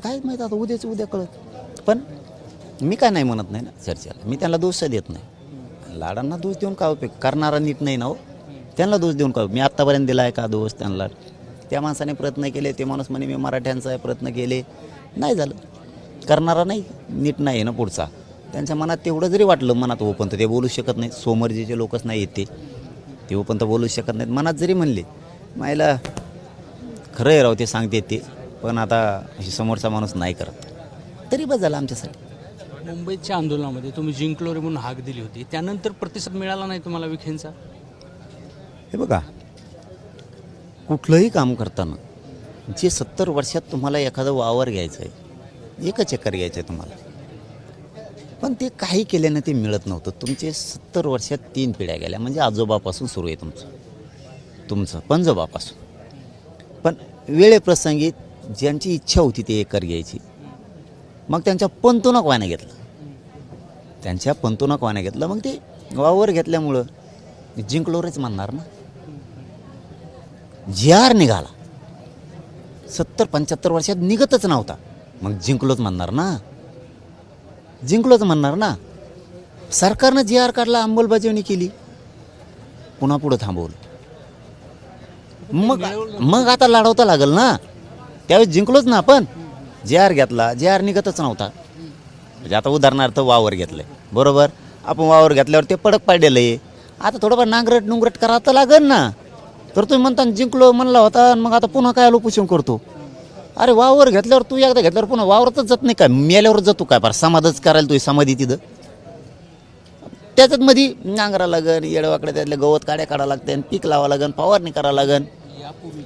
काय माहीत आता उद्याचं उद्या कळत. पण मी काय नाही म्हणत नाही ना चर्चेला, मी त्यांना दोष देत नाही. लाडांना दोष देऊन काय उपयोग, करणारा नीट नाही ना हो, त्यांना दोष देऊन काय. मी आत्तापर्यंत दिला आहे का दोष त्यांना? त्या माणसाने प्रयत्न केले, ते माणूस म्हणे मी मराठ्यांचा प्रयत्न केले, नाही झालं. करणारा नाही नीट नाही ना पुढचा. त्यांच्या मनात तेवढं जरी वाटलं, मनात ओपन तर ते बोलू शकत नाहीत. सोमर्जीचे लोकच नाही येते ते ओपन तर बोलू शकत नाहीत. मनात जरी म्हणले मायला खरं आहे राव ते सांगते ते, पण आता समोरचा माणूस नाही करत, तरी बस झालं आमच्यासाठी. मुंबईच्या आंदोलनामध्ये तुम्ही जिंकलो रे म्हणून हाक दिली होती, त्यानंतर प्रतिसाद मिळाला नाही तुम्हाला विखेंचा? हे बघा, कुठलंही काम करताना जे 70 वर्षात तुम्हाला एखादं वावर घ्यायचं आहे, एकच एकर घ्यायचं आहे तुम्हाला, पण ते काही केल्यानं ते मिळत नव्हतं. तुमचे 70 वर्षात 3 पिढ्या गेल्या, म्हणजे आजोबापासून सुरू आहे तुमचं पंजोबापासून. पण वेळेप्रसंगी ज्यांची इच्छा होती ते एकर घ्यायची, मग त्यांच्या पंतूनक वाण्या घेतलं, मग ते वावर घेतल्यामुळं जिंकलोरेच म्हणणार ना. जी.आर. निघाला 70-75 वर्षात निघतच नव्हता, मग जिंकलोच म्हणणार ना. सरकारनं जी.आर. काढला, अंमलबजावणी केली, पुन्हा पुढं थांबवलं. मग आता लढवता लागेल ना. त्यावेळेस जिंकलोच ना आपण. जी.आर. घेतला, जी.आर. निघतच नव्हता. म्हणजे आता उदाहरणार्थ वावर घेतलंय, बरोबर, आपण वावर घेतल्यावर ते पडक पाडलेलं आहे, आता थोडंफार नुंगरट करावं तर लागेल ना. तर तुम्ही म्हणता जिंकलो म्हणला होता, मग आता पुन्हा काय उपोषण करतो? अरे वावर घेतल्यावर तू एकदा घेतल्यावर पुन्हा वावरतच जात नाही काय, मेल्यावर जातो काय? फार समाधच करायला तुझी समाधी तिथं, त्याच्यात मध्ये नांगरा लागन, येडवाकडे त्यातले गवत काढा लागते, पीक लावा लागन, फवारणी करावं लागन.